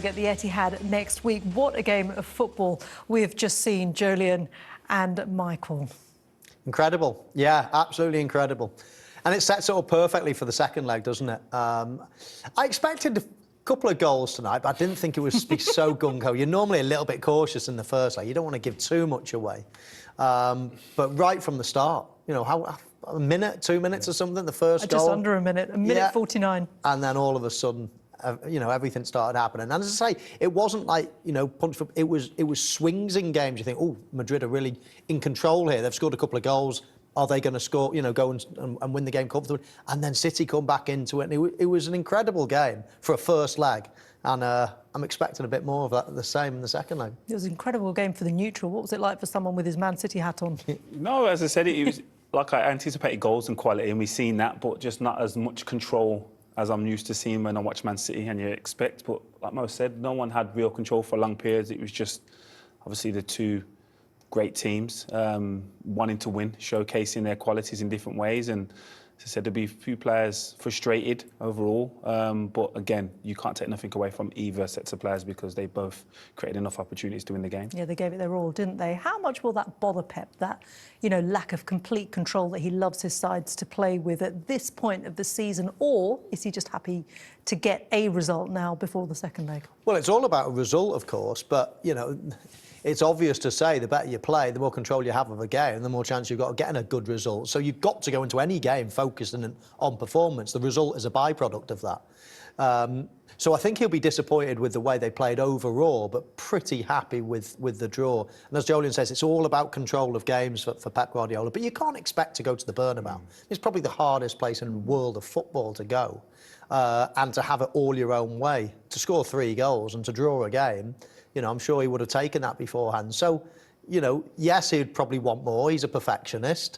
leg at the Etihad next week. What a game of football we have just seen, Jolyon and Michael. Incredible. Yeah, absolutely incredible. And it sets it up perfectly for the second leg, doesn't it? I expected a couple of goals tonight, but I didn't think it would be so gung-ho. You're normally a little bit cautious in the first leg. You don't want to give too much away. But right from the start, you know, how a minute, 2 minutes or something, the first goal. Just under a minute 49. And then all of a sudden, you know, everything started happening. And as I say, it wasn't like, you know, punch for, it was swings in games. You think, oh, Madrid are really in control here. They've scored a couple of goals. Are they going to score, you know, go and win the game comfortably? And then City come back into it. And it was an incredible game for a first leg. And I'm expecting a bit more of that, the same in the second leg. It was an incredible game for the neutral. What was it like for someone with his Man City hat on? No, as I said, it was like I anticipated goals and quality, and we've seen that, but just not as much control as I'm used to seeing when I watch Man City, and you expect. But like Mo said, no one had real control for long periods. It was just obviously the two great teams wanting to win, showcasing their qualities in different ways. And as I said, there'll be a few players frustrated overall. But again, you can't take nothing away from either sets of players because they both created enough opportunities to win the game. Yeah, they gave it their all, didn't they? How much will that bother Pep, that, you know, lack of complete control that he loves his sides to play with at this point of the season? Or is he just happy to get a result now before the second leg? Well, it's all about a result, of course, but, you know, it's obvious to say the better you play, the more control you have of a game, the more chance you've got of getting a good result. So you've got to go into any game focusing on performance. The result is a byproduct of that. So I think he'll be disappointed with the way they played overall, but pretty happy with the draw. And as Jolyon says, it's all about control of games for Pep Guardiola. But you can't expect to go to the Bernabeu. It's probably the hardest place in the world of football to go. And to have it all your own way, to score 3 goals and to draw a game, you know, I'm sure he would have taken that beforehand. So, you know, yes, he'd probably want more. He's a perfectionist.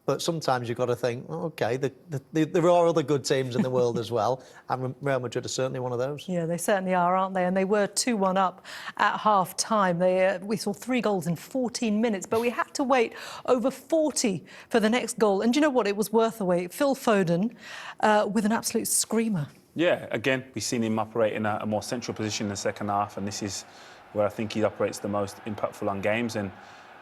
But sometimes you've got to think, oh, OK, there are other good teams in the world as well. And Real Madrid are certainly one of those. Yeah, they certainly are, aren't they? And they were 2-1 up at half-time. We saw 3 goals in 14 minutes, but we had to wait over 40 for the next goal. And do you know what? It was worth the wait. Phil Foden with an absolute screamer. Yeah, again, we've seen him operate in a more central position in the second half, and this is where I think he operates the most impactful on games. And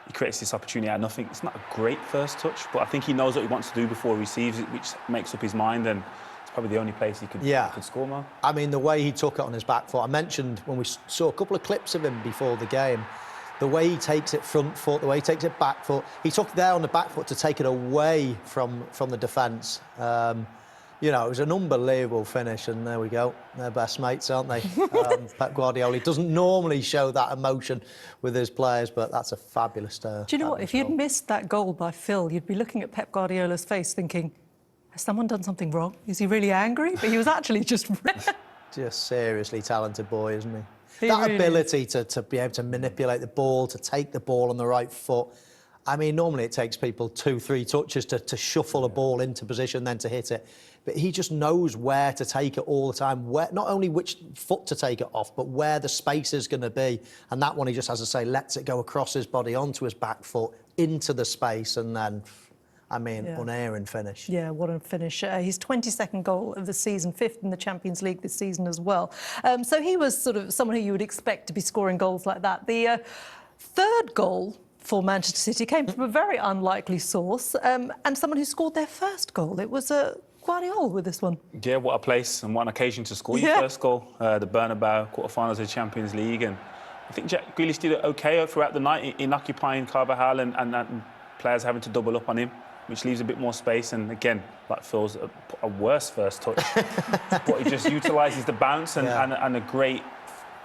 he creates this opportunity out of nothing. It's not a great first touch, but I think he knows what he wants to do before he receives it, which makes up his mind, and it's probably the only place he could score more. I mean, the way he took it on his back foot, I mentioned when we saw a couple of clips of him before the game, the way he takes it front foot, the way he takes it back foot. He took it there on the back foot to take it away from the defence. You know, it was an unbelievable finish, and there we go. They're best mates, aren't they? Pep Guardiola doesn't normally show that emotion with his players, but that's a fabulous Do you know what? If you'd missed that goal by Phil, you'd be looking at Pep Guardiola's face thinking, has someone done something wrong? Is he really angry? But he was actually just... Just seriously talented boy, isn't he? That really ability to be able to manipulate the ball, to take the ball on the right foot. I mean, normally it takes people 2-3 touches to shuffle a ball into position, then to hit it. But he just knows where to take it all the time, where, not only which foot to take it off, but where the space is going to be. And that one, he just, as I say, lets it go across his body, onto his back foot, into the space, and then, I mean, unerring finish. Yeah, what a finish. His 22nd goal of the season, 5th in the Champions League this season as well. So he was sort of someone who you would expect to be scoring goals like that. The third goal for Manchester City came from a very unlikely source, and someone who scored their first goal. It was Guardiola with this one. Yeah, what a place and what an occasion to score your first goal. The Bernabeu, quarter-finals of the Champions League. And I think Jack Grealish did it OK throughout the night in occupying Carvajal and players having to double up on him, which leaves a bit more space. And again, like Phil's, a worse first touch. But he just utilises the bounce and a great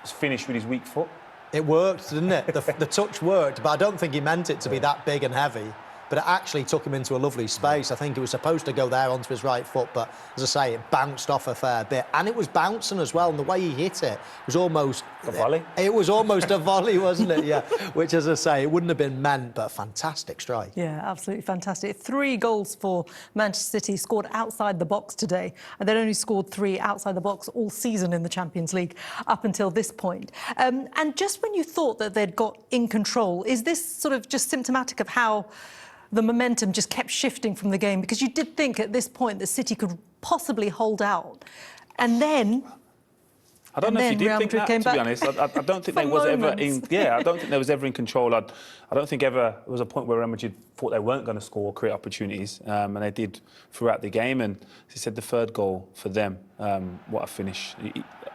finish with his weak foot. It worked, didn't it? The touch worked, but I don't think he meant it to be that big and heavy. But it actually took him into a lovely space. I think it was supposed to go there onto his right foot, but as I say, it bounced off a fair bit. And it was bouncing as well, and the way he hit it was almost... A volley? It was almost a volley, wasn't it? Yeah, which, as I say, it wouldn't have been meant, but a fantastic strike. Yeah, absolutely fantastic. 3 goals for Manchester City, scored outside the box today. And they'd only scored 3 outside the box all season in the Champions League up until this point. And just when you thought that they'd got in control, is this sort of just symptomatic of how the momentum just kept shifting from the game? Because you did think at this point that City could possibly hold out. And then I don't And know if you then did Real think Madrid that, came to be back honest. I don't think for they was ever moments. in. Yeah, I don't think they was ever in control. I don't think ever there was a point where Real Madrid thought they weren't going to score or create opportunities, and they did throughout the game. And as you said, the third goal for them, what a finish!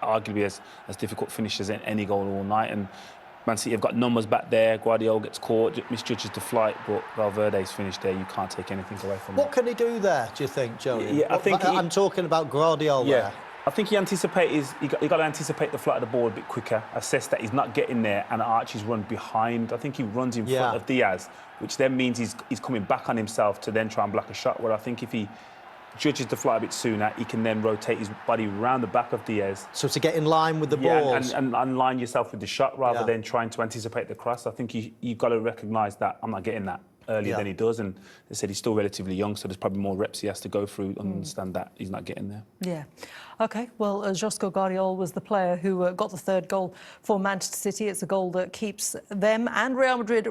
Arguably as difficult finish as any goal all night. And Man City have got numbers back there. Guardiola gets caught, misjudges the flight, but Valverde's finished there. You can't take anything away from What him. can he do there, do you think, Joey? Yeah, I think I'm talking about Guardiola. Yeah, I think he got to anticipate the flight of the ball a bit quicker, assess that he's not getting there, and Archie's run behind. I think he runs in front of Diaz, which then means he's coming back on himself to then try and block a shot. Where I think if he judges the flight a bit sooner, he can then rotate his body around the back of Diaz. So to get in line with the balls. And line yourself with the shot rather than trying to anticipate the cross. I think you've got to recognise that I'm not getting that earlier than he does. And they said he's still relatively young, so there's probably more reps he has to go through and understand that he's not getting there. Yeah. OK, well, Josko Guardiola was the player who got the third goal for Manchester City. It's a goal that keeps them and Real Madrid